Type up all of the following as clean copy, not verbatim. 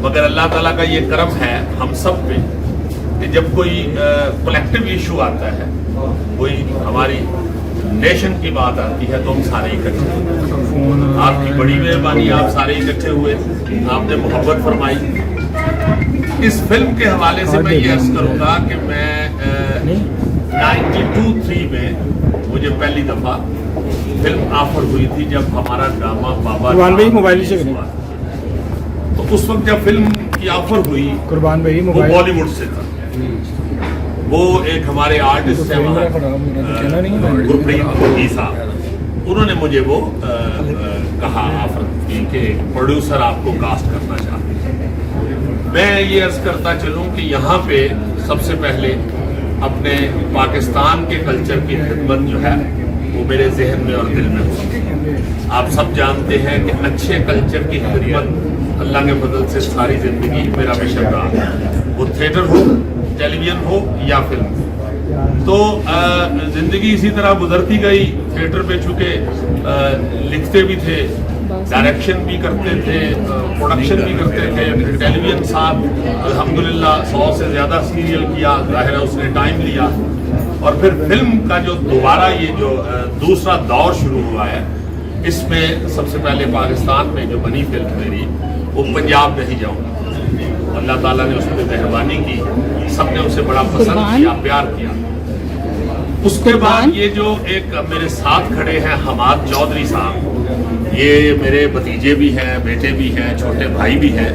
मगर अल्लाह ताला का ये करम है हम सब पे कि जब कोई कलेक्टिव इशू आता है, कोई हमारी नेशन की बात आती है, तो हम सारे इकट्ठे हुए। आपकी बड़ी मेहरबानी, आप सारे इकट्ठे हुए, आपने मोहब्बत फरमाई। इस फिल्म के हवाले से मैं ये अर्ज करूँगा कि मैं 92-3 में मुझे पहली दफ़ा फिल्म ऑफर हुई थी, जब हमारा ड्रामा बाबा मोबाइल से हुआ। तो उस वक्त जब फिल्म की ऑफर हुई, कुर्बान भाई वो बॉलीवुड से था। वो एक हमारे आर्टिस्ट हैं वहाँ, गुरप्रीत मोदी साहब, उन्होंने मुझे वो कहा, ऑफर की कि प्रोड्यूसर आपको कास्ट करना चाहते हैं। मैं ये अर्ज करता चलूँ कि यहाँ पे सबसे पहले अपने पाकिस्तान के कल्चर की खिदमत जो है वो मेरे जहन में और दिल में हो। आप सब जानते हैं कि अच्छे कल्चर की खिदमत अल्लाह के फजल से सारी ज़िंदगी मेरा मिशन रहा, वो थिएटर हो, टेलीविज़न हो या फिल्म हो। तो ज़िंदगी इसी तरह गुजरती गई। थिएटर पे चूँकि लिखते भी थे, डायरेक्शन भी करते थे, प्रोडक्शन भी करते थे, फिर टेलीविज़न साहब अल्हम्दुलिल्लाह 100 से ज़्यादा सीरियल किया, ज़ाहिर है उसने टाइम लिया। और फिर फिल्म का जो दोबारा ये जो दूसरा दौर शुरू हुआ है, इसमें सबसे पहले पाकिस्तान में जो बनी फिल्म मेरी, वो पंजाब नहीं जाऊँगा। अल्लाह ताला ने उस पर मेहरबानी की, सबने उसे बड़ा पसंद किया, प्यार किया। उसके बाद ये जो एक मेरे साथ खड़े हैं हमाद चौधरी साहब, ये मेरे भतीजे भी हैं, बेटे भी हैं, छोटे भाई भी हैं।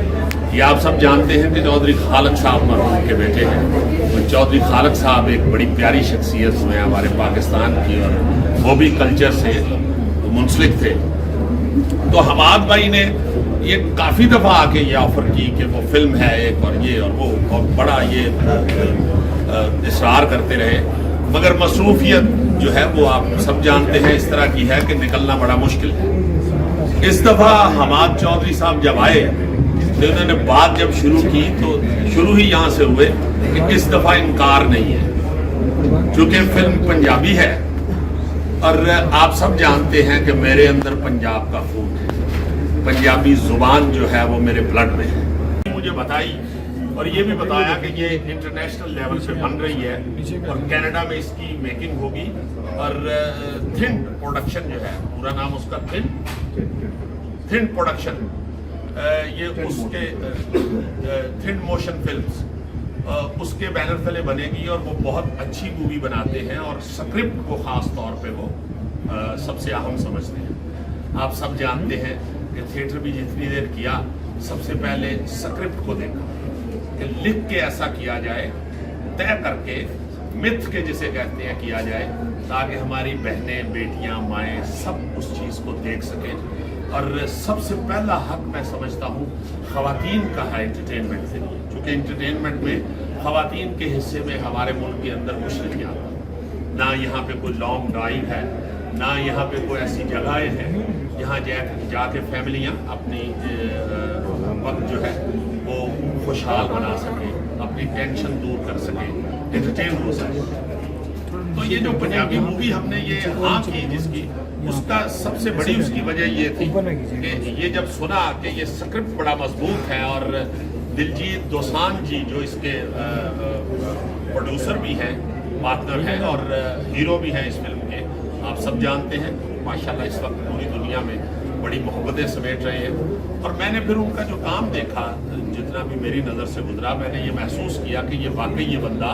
ये आप सब जानते हैं कि चौधरी खालक साहब मरहूम के बेटे हैं। और चौधरी खालक साहब एक बड़ी प्यारी शख्सियत हुए हमारे पाकिस्तान की, और वो भी कल्चर से मुंसलिक थे। तो हमाद भाई ने ये काफ़ी दफ़ा आके ये ऑफ़र की कि वो फिल्म है एक, और ये और वो, और बड़ा ये इसरार करते रहे। मगर मसरूफियत जो है वो आप सब जानते हैं इस तरह की है कि निकलना बड़ा मुश्किल है। इस दफ़ा हमाद चौधरी साहब जब आए तो इन्होंने बात जब शुरू की, तो शुरू ही यहाँ से हुए कि इस दफ़ा इनकार नहीं है, चूँकि फिल्म पंजाबी है और आप सब जानते हैं कि मेरे अंदर पंजाब का खून है, पंजाबी ज़ुबान जो है वो मेरे ब्लड में है। मुझे बताई और ये भी बताया कि ये इंटरनेशनल लेवल पे बन रही है और कनाडा में इसकी मेकिंग होगी। और थिन प्रोडक्शन जो है, पूरा नाम उसका थिन प्रोडक्शन, ये उसके थिन मोशन फिल्म्स, उसके बैनर तले बनेगी और वो बहुत अच्छी मूवी बनाते हैं और स्क्रिप्ट को ख़ास तौर पे वो सबसे अहम समझते हैं। आप सब जानते हैं कि थिएटर भी जितनी देर किया, सबसे पहले स्क्रिप्ट को देखा कि लिख के ऐसा किया जाए, तय करके मिथ के जिसे कहते हैं किया जाए, ताकि हमारी बहनें, बेटियां, माएँ सब उस चीज़ को देख सकें। और सबसे पहला हक मैं समझता हूँ ख़वातीन का है एंटरटेनमेंट के लिए, क्योंकि एंटरटेनमेंट में ख़वातीन के हिस्से में हमारे मुल्क के अंदर कुछ नहीं आता। ना यहाँ पे कोई लॉन्ग ड्राइव है, ना यहाँ पे कोई ऐसी जगहें हैं जहाँ जाके फैमिलियाँ अपनी वक्त जो है वो खुशहाल बना सकें, अपनी टेंशन दूर कर सकें, एंटरटेन हो सकें। तो ये जो पंजाबी मूवी हमने ये हाँ की जिसकी, उसका सबसे बड़ी उसकी वजह ये थी कि ये जब सुना कि ये स्क्रिप्ट बड़ा मजबूत है और दिलजीत दोसांझ जी जो इसके प्रोड्यूसर भी हैं, पार्टनर हैं और हीरो भी हैं इस फिल्म के, आप सब जानते हैं माशाल्लाह इस वक्त पूरी दुनिया में बड़ी मोहब्बतें समेट रहे हैं। और मैंने फिर उनका जो काम देखा, जितना भी मेरी नज़र से गुजरा, मैंने ये महसूस किया कि ये वाकई ये बंदा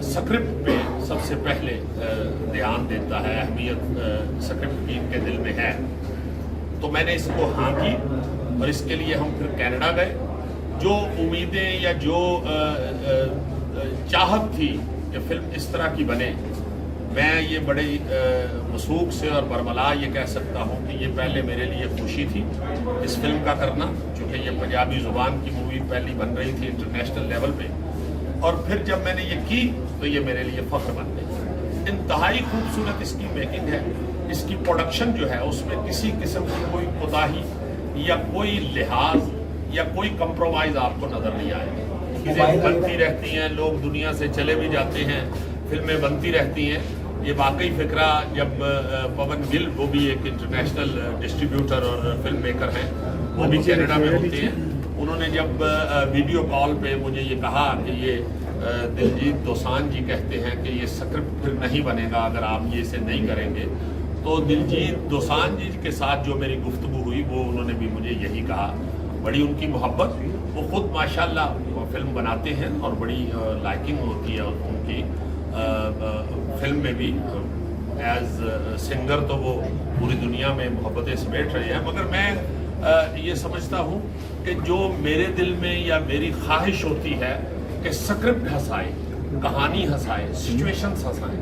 स्क्रिप्ट पे सबसे पहले ध्यान देता है, अहमियत स्क्रिप्ट की इनके दिल में है। तो मैंने इसको हाँ की और इसके लिए हम फिर कनाडा गए। जो उम्मीदें या जो चाहत थी कि फिल्म इस तरह की बने, मैं ये बड़े मसूक से और बरमला ये कह सकता हूँ कि ये पहले मेरे लिए खुशी थी इस फिल्म का करना, क्योंकि ये पंजाबी ज़ुबान की मूवी पहली बन रही थी इंटरनेशनल लेवल पे। और फिर जब मैंने ये की तो ये मेरे लिए फ़ख्र बन गई। इंतहाई खूबसूरत इसकी मेकिंग है, इसकी प्रोडक्शन जो है उसमें किसी किस्म की कोई कोताही या कोई लिहाज या कोई कंप्रोमाइज़ आपको नज़र नहीं आएगा। चीज़ें बनती रहती हैं, लोग दुनिया से चले भी जाते हैं, फिल्में बनती रहती हैं। ये वाकई फिक्रा जब पवन गिल, वो भी एक इंटरनेशनल डिस्ट्रीब्यूटर और फिल्म मेकर हैं, वो भी कनाडा में होते हैं, انہوں نے جب ویڈیو کال پہ مجھے یہ کہا کہ یہ دلجیت دوسان جی کہتے ہیں کہ یہ سکرپٹ پھر نہیں بنے گا اگر آپ یہ اسے نہیں کریں گے، تو دلجیت دوسان جی کے ساتھ جو میری گفتگو ہوئی وہ انہوں نے بھی مجھے یہی کہا. بڑی ان کی محبت، وہ خود ماشاءاللہ فلم بناتے ہیں اور بڑی لائکنگ ہوتی ہے ان کی فلم میں بھی. ایز سنگر تو وہ پوری دنیا میں محبتیں سمیٹ رہے ہیں، مگر میں یہ سمجھتا ہوں کہ جو میرے دل میں یا میری خواہش ہوتی ہے کہ سکرپٹ ہنسائے، کہانی ہنسائے، سچویشنز ہنسائیں.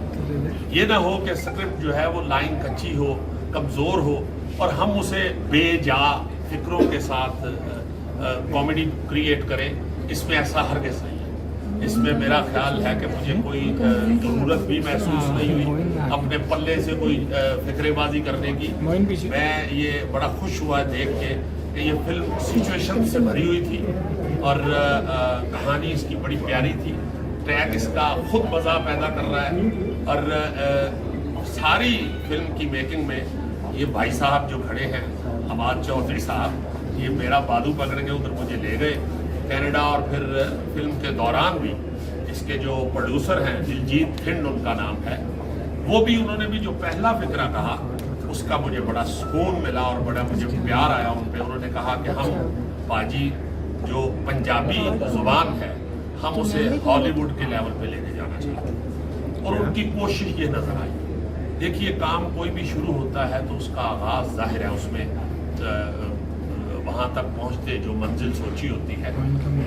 یہ نہ ہو کہ سکرپٹ جو ہے وہ لائن کچی ہو، کمزور ہو اور ہم اسے بے جا فکروں کے ساتھ کامیڈی کریٹ کریں. اس میں ایسا ہرگز نہیں ہے. اس میں میرا خیال ہے کہ مجھے کوئی ضرورت بھی محسوس نہیں ہوئی اپنے پلے سے کوئی فکرے بازی کرنے کی. میں یہ بڑا خوش ہوا دیکھ کے کہ یہ فلم سچویشن سے بھری ہوئی تھی اور کہانی اس کی بڑی پیاری تھی. ٹریک اس کا خود مزہ پیدا کر رہا ہے اور ساری فلم کی میکنگ میں یہ بھائی صاحب جو کھڑے ہیں، حماد چودھری صاحب، یہ میرا بازو پکڑ کے ادھر مجھے لے گئے کینیڈا. اور پھر فلم کے دوران بھی اس کے جو پروڈیوسر ہیں، دلجیت کھنڈ ان کا نام ہے، وہ بھی انہوں نے بھی جو پہلا فکرہ کہا اس کا مجھے بڑا سکون ملا اور بڑا مجھے پیار آیا ان پہ. انہوں نے کہا کہ ہم باجی جو پنجابی زبان ہے ہم اسے ہالی ووڈ کے لیول پہ لے کے جانا چاہتے ہیں اور ان کی کوشش یہ نظر آئی. دیکھیے کام کوئی بھی شروع ہوتا ہے تو اس کا آغاز ظاہر ہے، اس میں وہاں تک پہنچتے جو منزل سوچی ہوتی ہے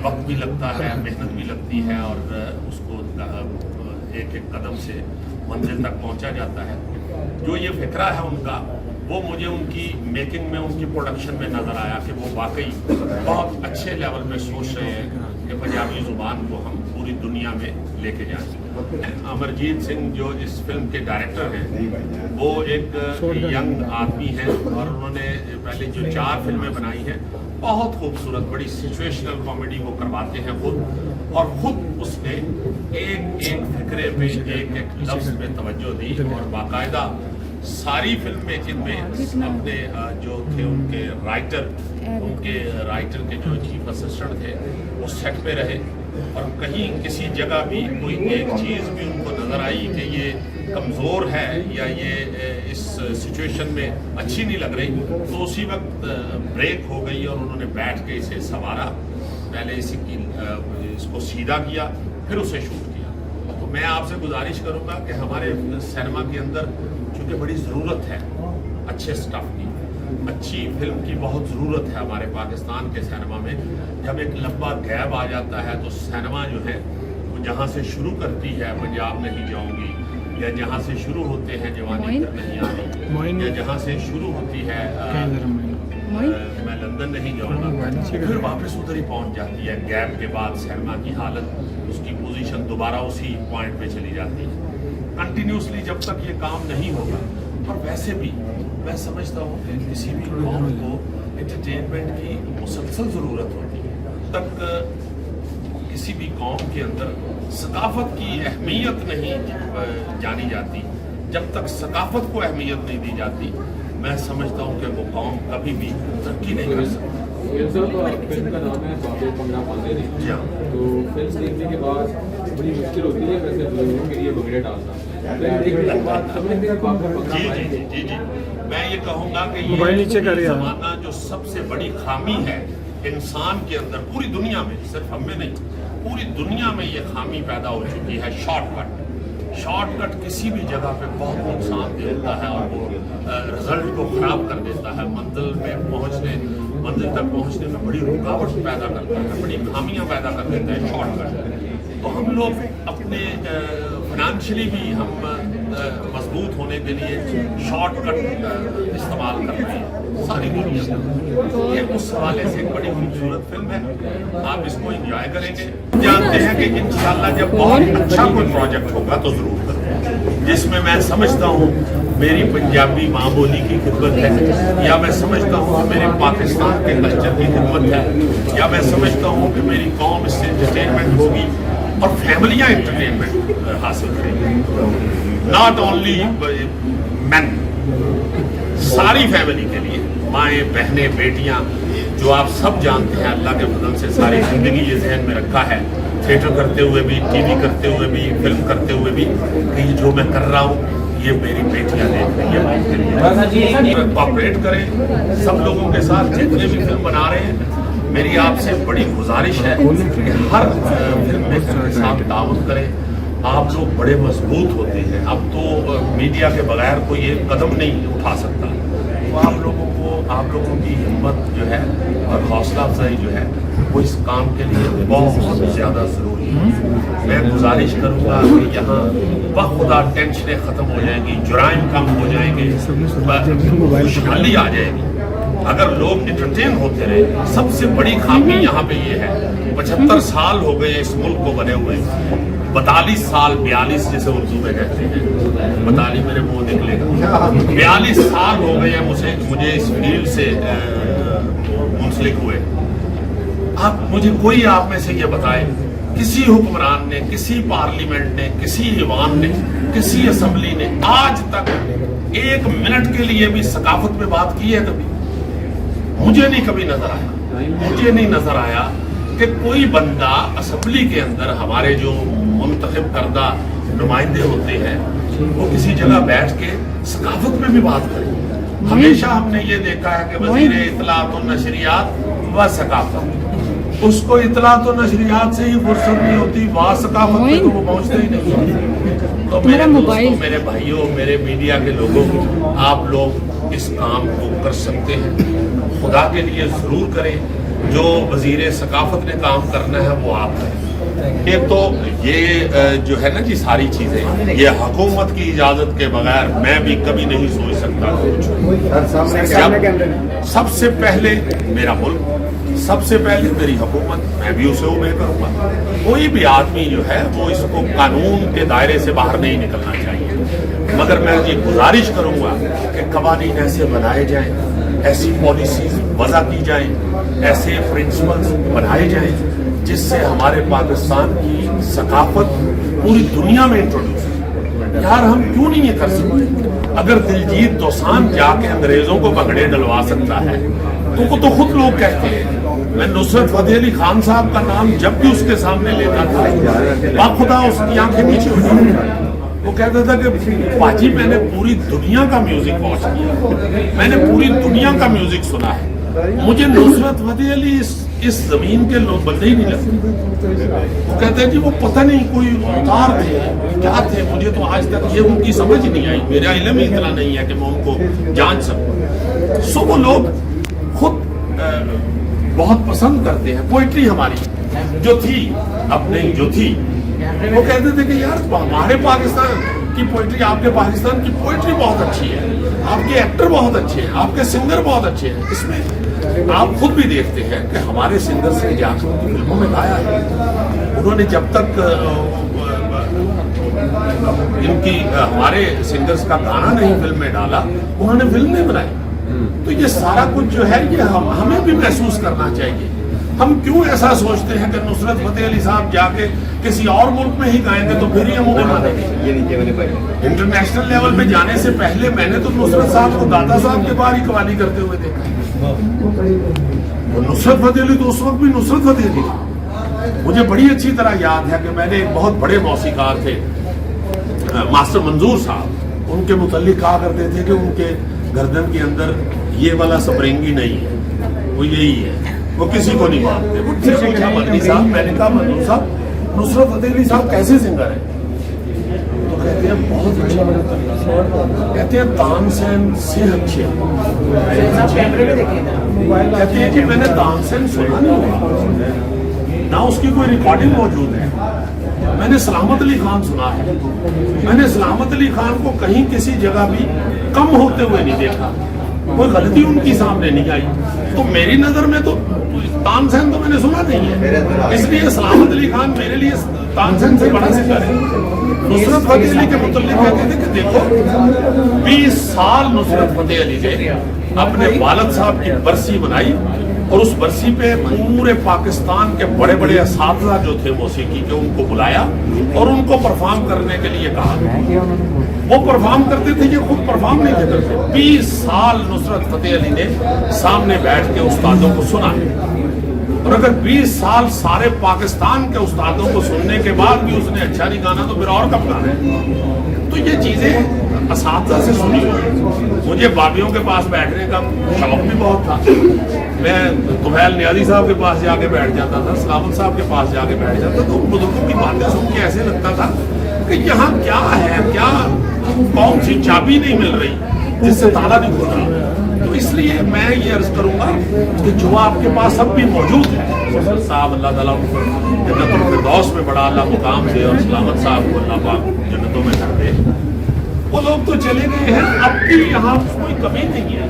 وقت بھی لگتا ہے، محنت بھی لگتی ہے اور اس کو ایک ایک قدم سے منزل تک پہنچا جاتا ہے. جو یہ فکرہ ہے ان کا، وہ مجھے ان کی میکنگ میں، ان کی پروڈکشن میں نظر آیا کہ وہ واقعی بہت اچھے لیول پہ سوچ رہے ہیں کہ پنجابی زبان کو ہم پوری دنیا میں لے کے جائیں. امرجیت سنگھ جو اس فلم کے ڈائریکٹر ہیں، وہ ایک ینگ آدمی ہیں اور انہوں نے پہلے جو 4 فلمیں بنائی ہیں بہت خوبصورت، بڑی سچویشنل کامیڈی وہ کرواتے ہیں خود. اور خود اس نے ایک ایک فکرے پہ، ایک ایک لفظ پہ توجہ دی اور باقاعدہ ساری فلم میکنگ میں اپنے جو تھے ان کے رائٹر کے جو چیف اسسٹنٹ تھے وہ سیٹ پہ رہے اور کہیں کسی جگہ بھی کوئی ایک چیز بھی ان کو نظر آئی کہ یہ کمزور ہے یا یہ اس سچویشن میں اچھی نہیں لگ رہی تو اسی وقت بریک ہو گئی اور انہوں نے بیٹھ کے اسے سنوارا. پہلے اس کو سیدھا کیا، پھر اسے شوٹ کیا. تو میں آپ سے گزارش کروں گا کہ ہمارے سینما کے اندر چونکہ بڑی ضرورت ہے اچھے سٹاف کی، اچھی فلم کی بہت ضرورت ہے ہمارے پاکستان کے سینما میں. جب ایک لمبا گیپ آ جاتا ہے تو سینما جو ہے وہ جہاں سے شروع کرتی ہے پنجاب نہیں جاؤں گی، یا جہاں سے شروع ہوتے ہیں جوانی پھر نہیں آتی، یا جہاں سے شروع ہوتی ہے میں لندن نہیں جاؤں گا، پھر واپس ادھر ہی پہنچ جاتی ہے. گیپ کے بعد سینما کی حالت، اس کی پوزیشن دوبارہ اسی پوائنٹ پہ چلی جاتی ہے. کنٹینیوسلی جب تک یہ کام نہیں ہوگا، اور ویسے بھی میں سمجھتا ہوں کہ کسی بھی قوم کو انٹرٹینمنٹ کی مسلسل ضرورت ہوتی ہے. تک کسی بھی قوم کے اندر ثقافت کی اہمیت نہیں جانی جاتی، جب تک ثقافت کو اہمیت نہیں دی جاتی میں سمجھتا ہوں کہ وہ قوم کبھی بھی ترقی نہیں کر سکتی. فلم کا نام ہے بابے پنگا پاندے نے، تو فلم دیکھنے کے بعد بڑی مشکل ہوتی ہے ویسے لوگوں کے لیے بگڑے ڈالنا. جی میں یہ کہوں گا کہ یہ زمانہ جو سب سے بڑی خامی ہے انسان کے اندر، پوری دنیا میں، صرف ہم میں نہیں، پوری دنیا میں یہ خامی پیدا ہو چکی ہے، شارٹ کٹ. شارٹ کٹ کسی بھی جگہ پہ بہت نقصان دہ ہوتا ہے اور وہ رزلٹ کو خراب کر دیتا ہے. منزل تک پہنچنے میں بڑی رکاوٹ پیدا کرتا ہے، بڑی خامیاں پیدا کر دیتا ہے شارٹ کٹ. تو ہم لوگ اپنے فائنانشلی بھی ہم مضبوط ہونے کے لیے شارٹ کٹ استعمال کر رہے ہیں ساری دنیا میں. یہ اس حوالے سے ایک بڑی خوبصورت فلم ہے، آپ اس کو انجوائے کریں گے. جانتے ہیں کہ انشاءاللہ جب بہت اچھا کوئی پروجیکٹ ہوگا تو ضرور کریں، جس میں میں سمجھتا ہوں میری پنجابی ماں بولی کی خدمت ہے، یا میں سمجھتا ہوں کہ میرے پاکستان کے کلچر کی خدمت ہے، یا میں سمجھتا ہوں کہ میری قوم اس سے انٹرٹینمنٹ ہوگی اور فیملیاں انٹرٹینمنٹ حاصل کریں گی. ناٹ اونلی مین، ساری فیملی کے لیے माएँ बहनें बेटियाँ जो आप सब जानते हैं, अल्लाह के फजल से सारी ज़िंदगी ये जहन में रखा है, थिएटर करते हुए भी, टीवी करते हुए भी, फिल्म करते हुए भी, कि ये जो मैं कर रहा हूँ ये मेरी बेटियां देख रही है। कॉपरेट करें सब लोगों के साथ, जितने भी फिल्म बना रहे हैं। मेरी आपसे बड़ी गुजारिश है कि हर फिल्म मेकर के साथ ताउन करें। आप लोग बड़े मजबूत होते हैं, अब तो मीडिया के बगैर कोई एक कदम नहीं उठा सकता। तो आप लोगों की हिम्मत जो है और हौसला अफजाई जो है वो इस काम के लिए बहुत ज़्यादा ज़रूरी है। मैं गुजारिश करूँगा कि यहाँ बखुदा टेंशनें ख़त्म हो जाएंगी, जुराइम कम हो जाएंगे, खुशहाली आ जाएगी अगर लोग इंटरटेन होते रहे। सबसे बड़ी खामी यहाँ पे ये है, 75 साल हो गए इस मुल्क को बने हुए, 42 साल 42 जिसे उर्दू में कहते हैं, 42 मेरे मुंह निकलेगा, 42 साल हो गए हैं मुझे इस फील्ड से मुंसलिक हुए। आप मुझे कोई आप में से ये बताए किसी हुक्मरान ने, किसी पार्लियामेंट ने, किसी ईवान ने, किसी असेंबली ने आज तक 1 मिनट के लिए भी सकाफत पे बात की है कभी? मुझे नहीं कभी नजर आया। मुझे नहीं नजर आया कि कोई बंदा असेंबली के अंदर, हमारे जो मुंतखब करदा नुमाइंदे होते हैं, वो किसी जगह बैठ के सकाफत में भी बात करे। हमेशा हमने ये देखा है कि वज़ीर इत्तलात और नशरियात व सकाफत, उसको इत्तलात और नशरियात से ही फुर्सत नहीं होती, वहाँ सकाफत में तो वो पहुँचते ही नहीं। तो मेरे दोस्तों, मेरे भाइयों, मेरे मीडिया के लोगों, आप लोग इस काम को कर सकते हैं, खुदा के लिए ज़रूर करें। जो वज़ीर सकाफत ने काम करना है वो आप करें। एक तो ये जो है ना जी सारी चीज़ें, ये हुकूमत की इजाज़त के बगैर मैं भी कभी नहीं सोच सकता कुछ। सबसे पहले मेरा मुल्क, सबसे पहले मेरी हुकूमत, मैं भी उसे उम्मीद करूँगा। कोई भी आदमी जो है वो इसको कानून के दायरे से बाहर नहीं निकलना चाहिए, मगर मैं ये गुजारिश करूँगा कि कवानीन ऐसे बनाए जाएँ, ऐसी पॉलिसीज वज़ा की जाएँ, ऐसे प्रिंसिपल्स बनाए जाएँ जिससे हमारे पाकिस्तान की सकाफत पूरी दुनिया में इंट्रोड्यूस हो। यार हम क्यों नहीं ये कर सकते? अगर दिलजीत दोसांझ जाके अंग्रेजों को पकड़े डलवा सकता है तो वो तो खुद लोग कहते हैं। मैं नुसरत फतेह अली खान साहब का नाम जब भी उसके सामने लेता था, बाखुदा उसकी आंखें नीचे हो जाती। वो कहता था कि पाजी मैंने पूरी दुनिया का म्यूजिक वॉच किया, मैंने पूरी दुनिया का म्यूजिक सुना है, मुझे नुसरत फतेह अली इस जमीन के लोग बंदे ही नहीं लगते। वो कहते हैं जी वो पता नहीं कोई अवतार थे, क्या थे, मुझे तो आज तक ये उनकी समझ नहीं आई, मेरा इल्म ही इतना नहीं है कि मैं उनको जान सकूं। सो वो लोग खुद बहुत पसंद करते हैं पोइट्री हमारी जो थी, अपने जो थी। वो कहते थे कि यार हमारे पाकिस्तान की पोइट्री, आपके पाकिस्तान की पोइट्री बहुत अच्छी है, आपके एक्टर बहुत अच्छे हैं, आपके सिंगर बहुत अच्छे हैं। इसमें आप खुद भी देखते हैं कि हमारे सिंगर से जाकर फिल्मों में गाया है उन्होंने। जब तक इनकी हमारे सिंगर्स का गाना नहीं फिल्म में डाला, उन्होंने फिल्म नहीं बनाई। तो ये सारा कुछ जो है ये हमें भी महसूस करना चाहिए। हम क्यों ऐसा सोचते हैं कि नुसरत फतेह अली साहब जाके किसी और मुल्क में ही गाएंगे तो फिर ही हम उन्हें मानेंगे? इंटरनेशनल लेवल पे जाने से पहले मैंने तो नुसरत साहब को दादा साहब के बाहर ही कवाली करते हुए देखा। नुसरत फतेह अली तो उस वक्त भी नुसरत फतेह अली थी। मुझे बड़ी अच्छी तरह याद है कि मैंने एक बहुत बड़े मौसीकार थे मास्टर मंजूर साहब, उनके मुतल्लिक कहा करते थे कि उनके गर्दन के अंदर ये वाला स्प्रिंग ही नहीं है, वो यही है, वो किसी को नहीं मानते। मुझसे पूछा मदनी साहब, मैंने कहा मंजूर साहब नुसरत फतेह अली साहब कैसे सिंगर है? तो कहते हैं बहुत अच्छे, कहते हैं तानसेन से अच्छे। कहते हैं कि मैंने तानसेन सुना नहीं, ना उसकी कोई रिकॉर्डिंग मौजूद है। मैंने सलामत अली खान सुना है, मैंने सलामत अली खान को कहीं किसी जगह भी कम होते हुए नहीं देखा, कोई गलती उनकी सामने नहीं आई। तो मेरी नजर में तो तानसेन तो मैंने सुना नहीं है, इसलिए सलामत अली खान मेरे लिए तानसेन से बड़ा सिंगर है। नुसरत फतेह अली के मुतल्लिक कहते थे कि देखो 20 साल नुसरत फतेह अली ने अपने वालिद साहब की बरसी बनाई और उस बरसी पे पूरे पाकिस्तान के बड़े बड़े असातिज़ा जो थे मौसीकी के, उनको बुलाया और उनको परफॉर्म करने के लिए कहा। وہ پرفارم کرتے تھے، یہ خود پرفارم نہیں تھے کرتے. 20 سال نصرت فتح علی نے سامنے بیٹھ کے استادوں کو سنا ہے، اور اگر 20 سال سارے پاکستان کے استادوں کو سننے کے بعد بھی اس نے اچھا نہیں گانا تو پھر اور کب گانا ہے؟ تو یہ چیزیں اساتذہ سے سنی ہوئی. مجھے بابیوں کے پاس بیٹھنے کا شوق بھی بہت تھا. میں طفیل نیازی صاحب کے پاس جا کے بیٹھ جاتا تھا، سلامت صاحب کے پاس جا کے بیٹھ جاتا. تو ان بزرگوں کی باتیں سن کے ایسے لگتا تھا کہ یہاں کیا ہے، کیا کون سی چابی نہیں مل رہی جس سے تالا نہیں کھل رہا. تو اس لیے میں یہ عرض کروں گا کہ جو آپ کے پاس اب بھی موجود ہے صاحب، اللہ تعالیٰ جنت الفردوس میں بڑا اللہ مقام دے، اور سلامت صاحب کو اللہ پاک جنتوں میں کر دے. وہ لوگ تو چلے گئے ہیں، اب بھی یہاں کوئی کمی نہیں ہے.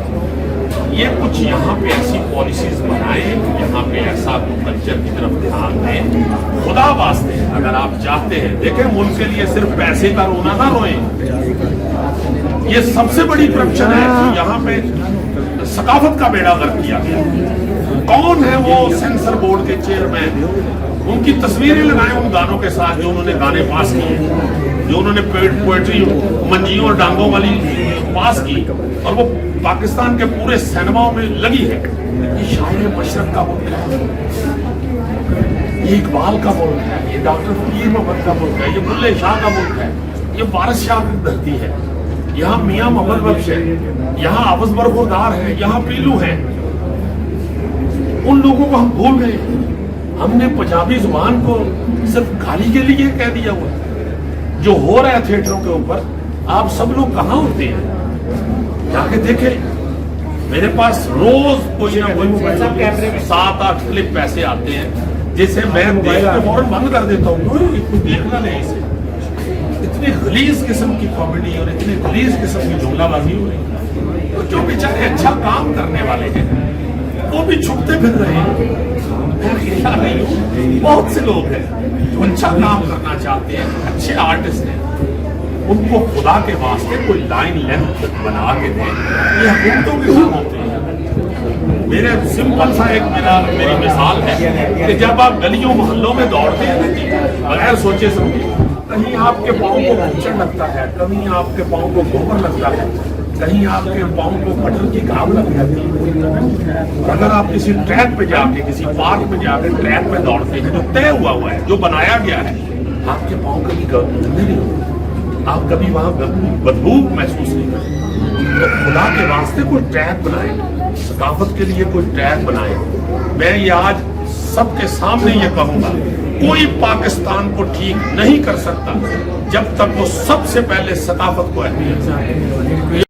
یہ کچھ یہاں پہ ایسی پالیسیز بنائیں، یہاں پہ ایسا کلچر کی طرف دھیان دیں. خدا واسطے اگر آپ چاہتے ہیں، دیکھیں ملک کے لیے صرف پیسے کا رونا نہ روئیں. یہ سب سے بڑی کرپشن ہے کہ یہاں پہ ثقافت کا بیڑا غرق کیا گیا. کون ہے وہ سینسر بورڈ کے چیئرمین؟ ان کی تصویریں لگائیں ان گانوں کے ساتھ جو انہوں نے گانے پاس کیے، جو انہوں نے پوئٹری منجیوں اور ڈانگوں والی پاس کی، اور وہ پاکستان کے پورے سینماؤں میں لگی ہے. یہ شاعر مشرق کا ملک ہے، یہ اقبال کا ملک ہے، یہ ڈاکٹر فقیر محمد کا ملک ہے، یہ بلے شاہ کا ملک ہے، یہ وارث شاہ کی دھرتی ہے. یہاں میاں محمد بخش ہے، یہاں آوز برخوردار ہے، یہاں پیلو ہے. ان لوگوں کو ہم بھول گئے. ہم نے پنجابی زبان کو صرف گالی کے لیے کہہ دیا ہوا. جو ہو رہا ہے تھیٹروں کے اوپر، آپ سب لوگ کہاں ہوتے ہیں؟ جا کے دیکھیں. میرے پاس روز کوئی نہ کوئی 7-8 کلپ پیسے آتے ہیں جسے میں دیکھ کے فوراً بند کر دیتا ہوں. کوئی دیکھنا نہیں اسے. اتنی غلیظ قسم کی کامیڈی اور اتنی غلیظ قسم کی جملہ بازی ہو رہی ہے. تو جو بیچارے اچھا کام کرنے والے ہیں وہ بھی چھپتے پھر رہے ہیں. بہت سے لوگ ہیں جو اچھا کام کرنا چاہتے ہیں، اچھے آرٹسٹ ہیں، ان کو خدا کے واسطے کوئی لائن لینتھ بنا کے دیں. یہ حکومتوں کے کام ہوتے ہیں. میرے سمپل سا ایک میری مثال ہے کہ جب آپ گلیوں محلوں میں دوڑتے ہیں بغیر سوچے سمجھے، کہیں آپ کے پاؤں کو گھچڑ لگتا ہے، کہیں آپ کے پاؤں کو گوبر لگتا ہے، کہیں آپ کے پاؤں کو مٹر کی گھام لگ جاتی ہے. اگر آپ کسی ٹریک پہ جا کے، کسی پارک میں جا کے ٹریک پہ دوڑتے ہیں جو طے ہوا ہے، جو بنایا گیا ہے، آپ کے پاؤں کبھی گندے نہیں ہوتے، آپ کبھی وہاں بدبو محسوس نہیں کرتے. تو خدا کے واسطے کوئی ٹریک بنائے، ثقافت کے لیے کوئی ٹریک بنائے. میں یہ آج سب کے سامنے یہ کہوں گا، کوئی پاکستان کو ٹھیک نہیں کر سکتا جب تک وہ سب سے پہلے ثقافت کو اہمیت دے.